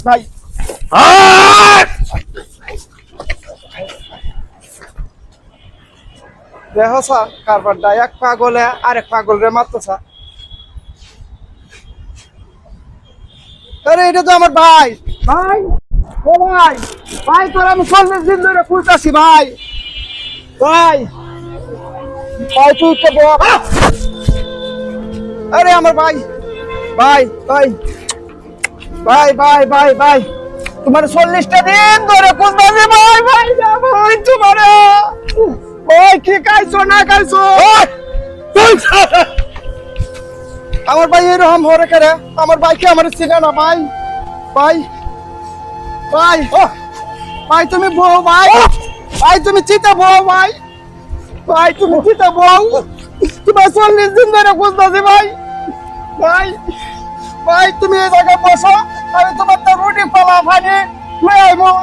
ভাই দেখো স্যার কারবারটা এক পাগলে আরেক পাগল রে মারতেছা। আরে এটা তো আমার ভাই ভাই ও ভাই ভাই তোর আমি 40 দিন ধরে খুঁজতেছি ভাই ভাই ভাই তুই তো আরে আমার ভাই ভাই ভাই ভাই ভাই ভাই ভাই তোমার 40টা দিন ধরে খুঁজতেছি ভাই ভাই ভাই তোমার ওই কি খাইছো না খাইছো আমার ভাই এরকম হরে করে আমার ভাইকে আমার চিনে না ভাই ভাই ভাই ভাই তুমি বউ ভাই ভাই তুমি চিতা বউ ভাই ভাই তুমি চিতা বউ তোমার 40 দিন ধরে খুঁজতেছি ভাই ভাই ভাই তুমি এই জায়গায় বসো আমি তোমার তো রুটি পালা ভাই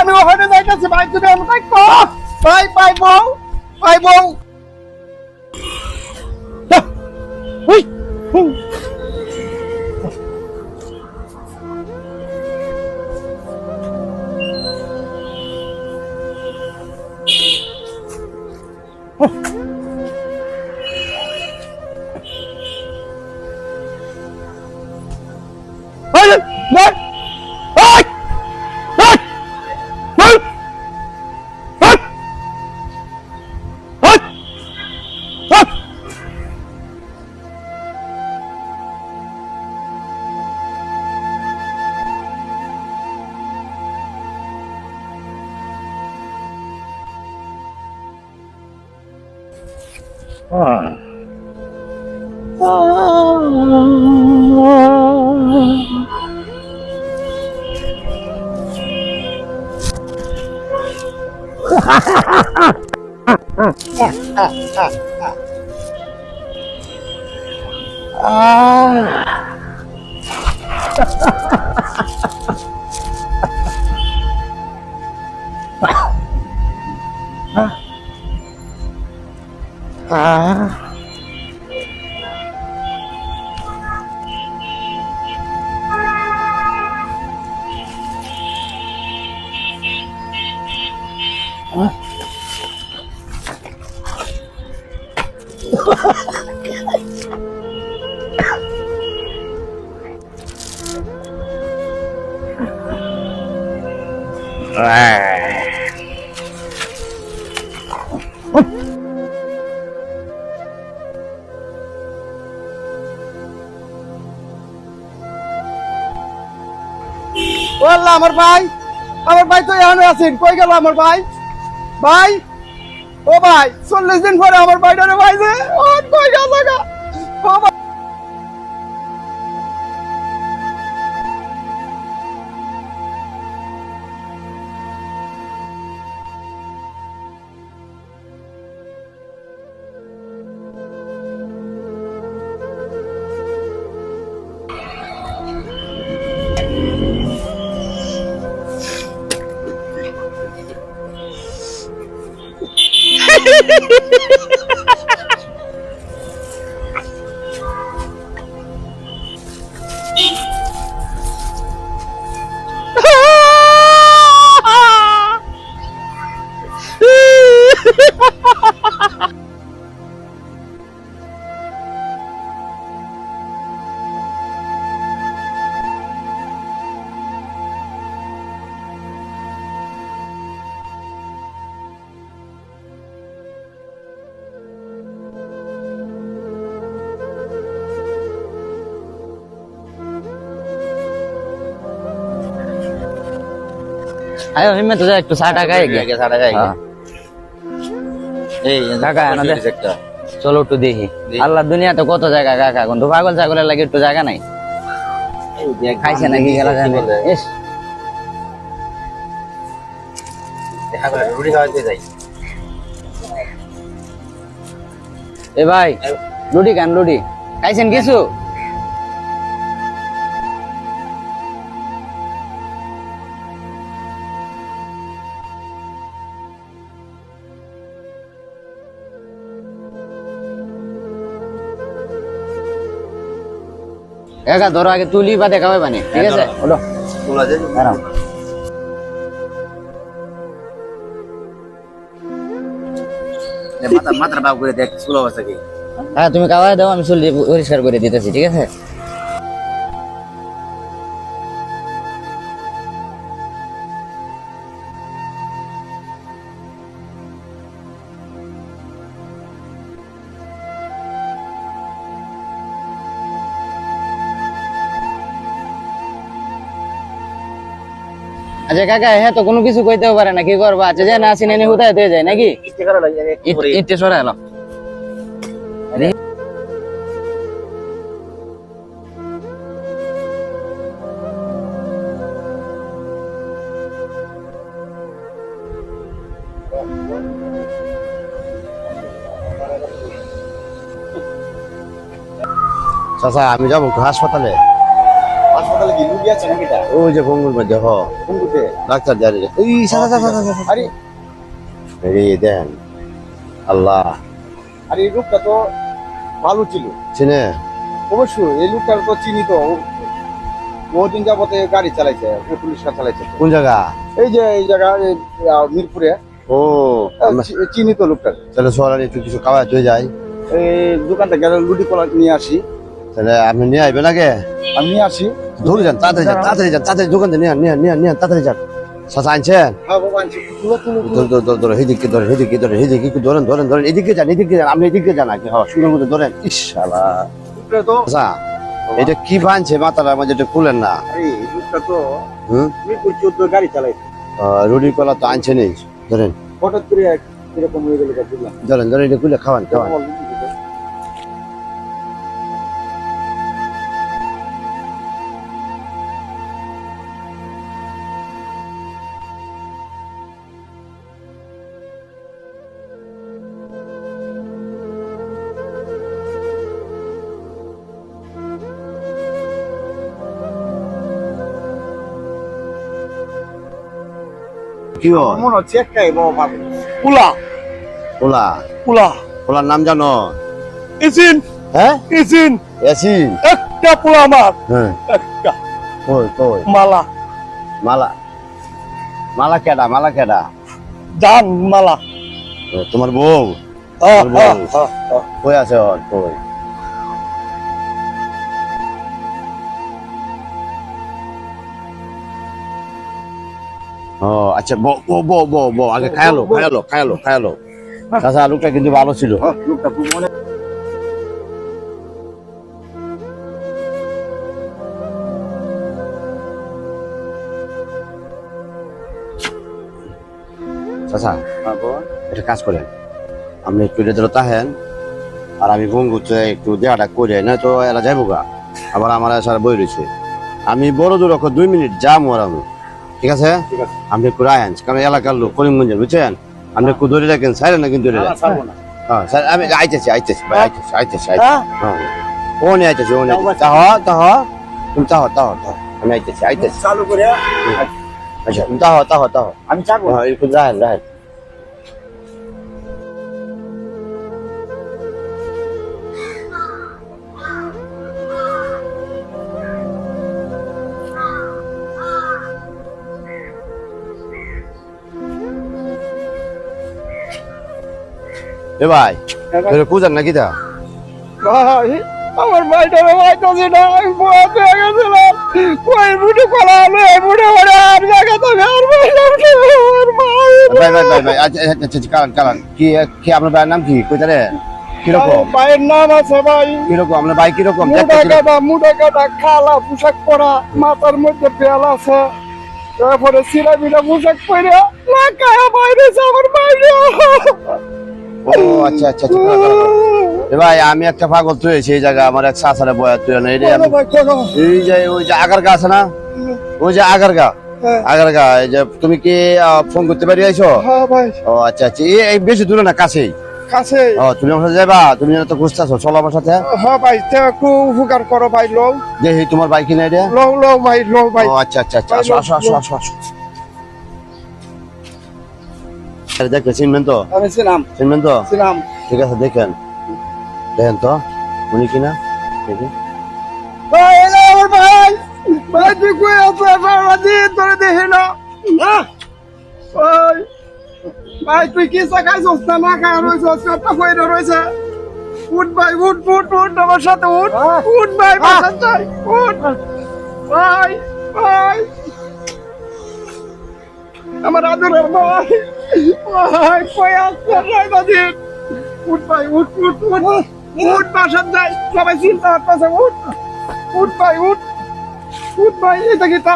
আমি ওখানে যাইতেছি ভাই তুমি আমি ভাই ভাই বউ ভাই বউ আল্লাহ আমার ভাই তো এখানে আছেন কই গেল আমার ভাই ভাই ও ভাই 40 দিন পরে আমার ভাইটারে ভাইছে ও কই গেল গা ও ভাই আরে হিম্মত তো একটু 60 টাকা আগে 60 টাকা আগে এই টাকা আনা দে চলো একটু দেখি আল্লাহ দুনিয়াতে কত জায়গা কাকা কিন্তু পাগল ছাগলের লাগে একটু জায়গা নাই খাইছে নাকি গেলা জানে ইস দেখা করে রুটি খাওয়াতে যাই এ ভাই লুডি খান লুডি খাইছেন কিছু একা ধরো আগে তুলি বা দেখাবে বানি, ঠিক আছে? ওঠো। তোলা যায় দাঁড়াও। মাথার বাপ করে দেখ চুল অবস্থা কি হ্যাঁ তুমি কাবায় দাও, আমি চুল দিয়ে পরিষ্কার করে দিতেছি, ঠিক আছে? আচ্ছা কাকা, হ্যাঁ তো কোনো কিছু কইতেও পারে না, কি করবো? আচ্ছা যে না আসি নেনে হুদায় দিয়ে যায় নাকি? ইচ্ছে করা লাগে ইটে সরে এলো। চাচা আমি যাবো একটু হাসপাতালে। হাসপাতালে কি রুগী আছে নাকি? ওই যে গঙ্গুর মধ্যে কোন দিকে? ডাক্তার জানি ওই চাচা চাচা চাচা আরে এই দেন আল্লাহ আরে এই লোকটা তো ভালো ছিল। চিনে অবশ্যই এই লোকটার তো চিনি তো। বহুদিন যাবতে গাড়ি চালাইছে, ও পুলিশ চালাইছে। কোন জায়গা? এই যে এই জায়গা মিরপুরে ও চিনি তো লোকটার। তাহলে সরানি একটু কিছু খাওয়া হয়ে যায়, এই দোকানটা গেলে লুডি কলা নিয়ে আসি। তাহলে আপনি নিয়ে আসবেন আগে? আমি নিয়ে আসি। ধরে যান, তাড়াতাড়ি যান, তাড়াতাড়ি যান, তাড়াতাড়ি দোকান থেকে নিয়ে তাড়াতাড়ি যান। চাচা আনছেন? হ্যাঁ বাবা আনছি। ধরো এদিকে ধরেন, এদিকে ধরেন, এদিকে একটু ধরেন, এদিকে যান, আপনি এদিকে যান আগে। হ্যাঁ সুন্দর মতো ধরেন। ইশালা লোকটা তো চাচা এটা কি বানছে মাথাটার মধ্যে, এটা খুলেন না। আরে এই লোকটা তো হুম মিরপুর 14 গাড়ি চালাইছে। রুটি কলা তো আনছেন, এই ধরেন হঠাৎ করে এরকম হয়ে গেল বুঝলাম। ধরেন এটা খুলে খাওয়ান। কি হয়? মনে হচ্ছে একটাই বাবা। পুলা ওলা পুলা ওলার নাম জানো? ইসিন হ্যাঁ ইসিন ইয়াসিন। একটা পুলা আমার হ্যাঁ একটা কই মালা মালা মালা কেডা? জান মালা। ও, তোমার বউ? আহ, বউ। আহ, আহ, আহ। কই আছে ওর? কই? ও আচ্ছা বউ আগে খায়ালো। চাচা লোকটা কিন্তু ভালো ছিল। লোকটা খুব মনে চাচা একটা কাজ করেন, আপনি একটু রেজল তাহেন আর আমি গঙ্গুতে একটু দেহাটা করে, না তো এরা যাইবো গা, আবার আমার আসার বই রয়েছে। আমি বড় দূর 2 মিনিট যাম ওর আমি, ঠিক আছে? ঠিক আছে। আপনি একটু আয়েন, কারণ এলাকার লোক করিমগঞ্জের, বুঝছেন? আপনি একটু ধরে রাখেন, সাইলেন না কিন্তু ধরে রাখেন। ছাড়বো না। হ্যাঁ স্যার আমি আইতেছি ভাই, আইতেছি। হ্যাঁ? হ্যাঁ ও নিয়ে আইতেছি তাহ তুমি তাহ আমি আইতেছি। চালু করে আচ্ছা তুমি তাহ আমি চাপবো। হ্যাঁ একটু রাহেন। এ ভাই কুজান নাকি তা? ভাই আমার ভাইটারে ভাইটাছে না, আমি বয়া পেয়ে গেছিলাম। কই বুড়ি কলা আলো এই বুড়ি ওরে আর জায়গা তো আর ভাইলাম কি আমার ভাই। ভাই আচ্ছা কারণ কি আপনার ভাইয়ের নাম কি কইতারে? কিরকম ভাইয়ের নাম আছে ভাই কিরকম আপনার ভাই কিরকম? মুডা কাটা খালা পোশাক পরা, মাথার মধ্যে বেল আছে, তারপরে সিরা বিরা পোশাক পরে লাগায়া বাইরে আমার বাইরে। ও আচ্ছা এ ভাই আমি একটা পাগল তুই এই জায়গা আমার এক সাসারে বয়া তুই না এই যে ওই যে আগারগা আছে না, ওই যে আগারগা এই যে তুমি কি ফোন করতে পারি আইছো? হ্যাঁ ভাই ও আচ্ছা এই বেশি দূরে না, কাছেই। কাছে। ও তুমি আমার সাথে যাবা? তুমি তো খুঁজতেছো, চলো আমার সাথে। হ্যাঁ ভাই একটু উপকার করো ভাই। লও দেখি তোমার বাইক কিনে এটা। লও ভাই ও আচ্ছা আসো দেখবে চিনবেন তো? আমি চিনবেন তো? ছিলাম। ঠিক আছে দেখেন তো উনি কিনা দেখি। ভাই ভাই তুই কই আছো সারা দিন ধরে দেখি না ভাই ভাই তুই কি খাইছস না খাই রয়েছস কত কইরা রয়েছে উঠ ভাই উঠ উঠ উঠ আমার সাথে উঠ উঠ ভাই বাসা যাই উঠ ভাই ভাই আমার আদরের ভাই ভাই কই আছো সারা দিন উঠ ভাই উঠ উঠ উঠ উঠ বাসা যাই সবাই চিন্তা করতেছে উঠ উঠ ভাই উঠ উঠ ভাই এটা কি তা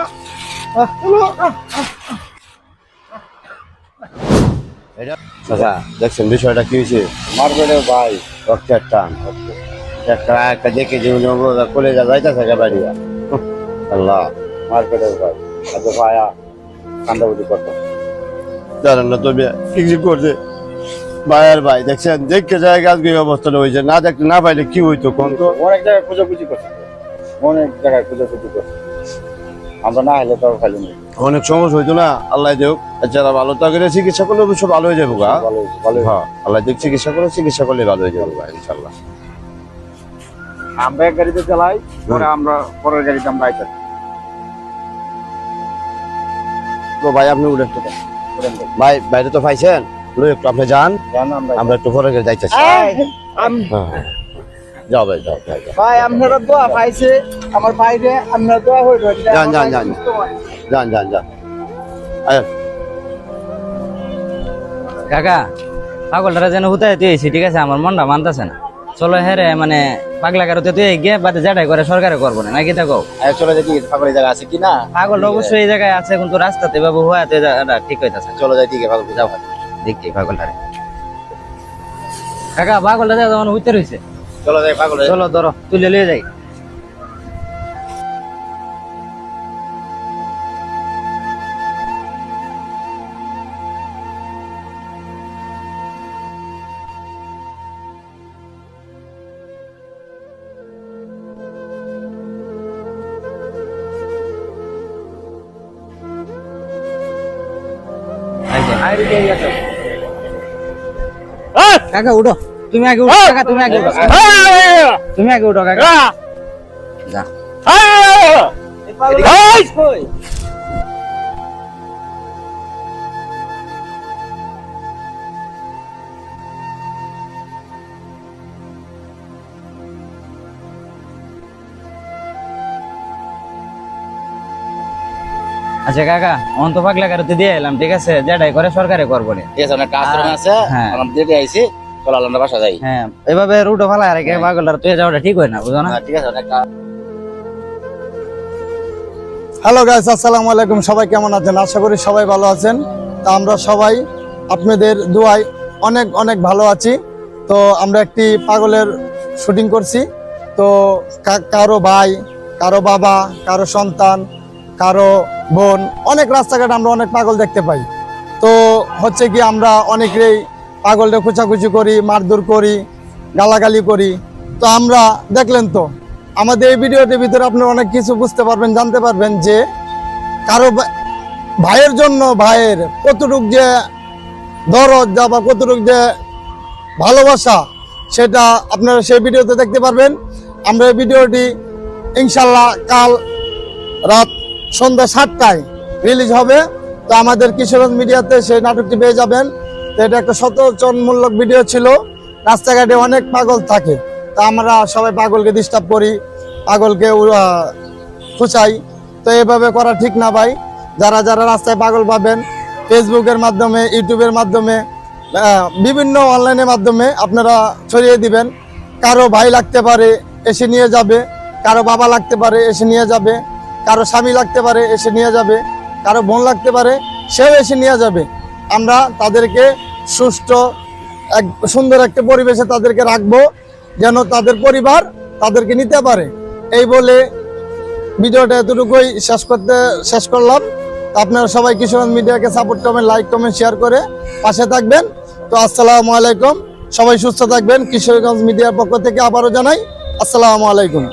চাচা দেখছেন বিষয়টা কি হয়েছে? মারবে রে ভাই। রক্তের টান একটা দেখে যে কলেজা যাইতেছে বাড়িয়া আল্লাহ মারবে রে ভাই। আচ্ছা ভাইয়া কান্দাবুদি করতো। জানেন না তবে কি করছে ভাইয়ের ভাই দেখছেন দেখে জায়গা আজকে এই অবস্থাটা হয়েছে না দেখতে না পাইলে কি হইতো কোন তো অনেক জায়গায় খোঁজাখুঁজি করছে তো। অনেক জায়গায় খোঁজাখুঁজি করছে। আমরা না হলে তো খালি নেই। অনেক সমস্যা হইতো না আল্লাহ দেখ যারা ভালো থাকে চিকিৎসা করলে অবশ্য ভালো হয়ে যাবো গা ভালো হয়েছে, ভালো হয়েছে। হ্যাঁ আল্লাহ দেখ চিকিৎসা করলে ভালো হয়ে যাবো গা ইনশাল্লাহ। আমরা এক গাড়িতে চালাই, পরে আমরা পরের গাড়িতে আমরা আইতে তো ভাই আপনি উঠে একটু করেন ভাই। ভাই বাইরে তো পাইছেন লো একটু আপনি যান জান আমরা আমরা একটু পরে যাইতেছি হ্যাঁ যাও ভাই যাও যাও, যাও। ভাই আপনারা দোয়া পাইছে আমার বাইরে আপনারা দোয়া হইল যান, যান, যান। যান যান যান আয় কাকা পাগলটা যেন হুতায় তুইছি ঠিক আছে আমার মনটা মানতেছে না চলো হ্যাঁ রে মানে পাগলা কারোতে তুই গিয়ে বাদে যেটাই করে সরকারে করবো না নাকি দেখো চলে যাই ঠিক পাগলের জায়গা আছে কি না? পাগলটা অবশ্যই এই জায়গায় আছে কিন্তু রাস্তাতে বাবু হওয়া তো ঠিক হইতাছে চলে যাই ঠিক পাগল যাও। দেখছি পাগলটা রে কাকা পাগলটা যেমন হইতে রয়েছে চলে যাই পাগল। চলো ধরো তুলে লিয়ে যাই কাকা উঠো তুমি আগে উঠো কাকা তুমি আগে উঠো তুমি আগে উঠো কাকা যা আচ্ছা কাকা অন্ত পাগলা কারোতে দিয়ে এলাম ঠিক আছে যেটাই করে সরকারে করবো না ঠিক আছে অনেক কাজ আছে হ্যাঁ। আমরা দিতে আইছি চলো আমরা বাসা যাই। হ্যাঁ এভাবে রুটো ফালা রেখে পাগলটা তুই যাওয়াটা ঠিক হয় না বুঝো না হ্যাঁ, ঠিক আছে অনেক কাজ। হ্যালো গাইস আসসালামু আলাইকুম সবাই কেমন আছেন আশা করি সবাই ভালো আছেন তা আমরা সবাই আপনাদের দোয়ায় অনেক অনেক ভালো আছি তো আমরা একটি পাগলের শুটিং করছি তো কারো ভাই কারো বাবা কারো সন্তান কারো বোন অনেক রাস্তাঘাট আমরা অনেক পাগল দেখতে পাই তো হচ্ছে কি আমরা অনেকেই পাগলটা খুচাখুচি করি মারধর করি গালাগালি করি তো আমরা দেখলেন তো আমাদের এই ভিডিওটির ভিতরে আপনারা অনেক কিছু বুঝতে পারবেন জানতে পারবেন যে কারো ভাইয়ের জন্য ভাইয়ের কতটুক যে দরদ বা কতটুক যে ভালোবাসা সেটা আপনারা সেই ভিডিওতে দেখতে পারবেন আমরা এই ভিডিওটি ইনশাল্লাহ কাল রাত সন্ধ্যা 7টায় রিলিজ হবে তো আমাদের কিশোরগঞ্জ মিডিয়াতে সেই নাটকটি পেয়ে যাবেন তো এটা একটা সচেতনমূলক ভিডিও ছিল রাস্তাঘাটে অনেক পাগল থাকে তা আমরা সবাই পাগলকে ডিস্টার্ব করি পাগলকে খুঁচাই তো এভাবে করা ঠিক না ভাই যারা যারা রাস্তায় পাগল পাবেন ফেসবুকের মাধ্যমে ইউটিউবের মাধ্যমে বিভিন্ন অনলাইনের মাধ্যমে আপনারা ছড়িয়ে দিবেন কারো ভাই লাগতে পারে এসে নিয়ে যাবে কারো বাবা লাগতে পারে এসে নিয়ে যাবে কারো স্বামী লাগতে পারে এসে নিয়ে যাবে কারো বোন লাগতে পারে সেও এসে নিয়ে যাবে আমরা তাদেরকে সুষ্ঠু এক সুন্দর একটা পরিবেশে তাদেরকে রাখবো যেন তাদের পরিবার তাদেরকে নিতে পারে এই বলে ভিডিওটা এতটুকুই শেষ করলাম আপনারা সবাই কিশোরগঞ্জ মিডিয়াকে সাপোর্ট করবেন লাইক কমেন্ট শেয়ার করে পাশে থাকবেন তো আসসালামু আলাইকুম সবাই সুস্থ থাকবেন কিশোরগঞ্জ মিডিয়ার পক্ষ থেকে আবারও জানাই আসসালামু আলাইকুম।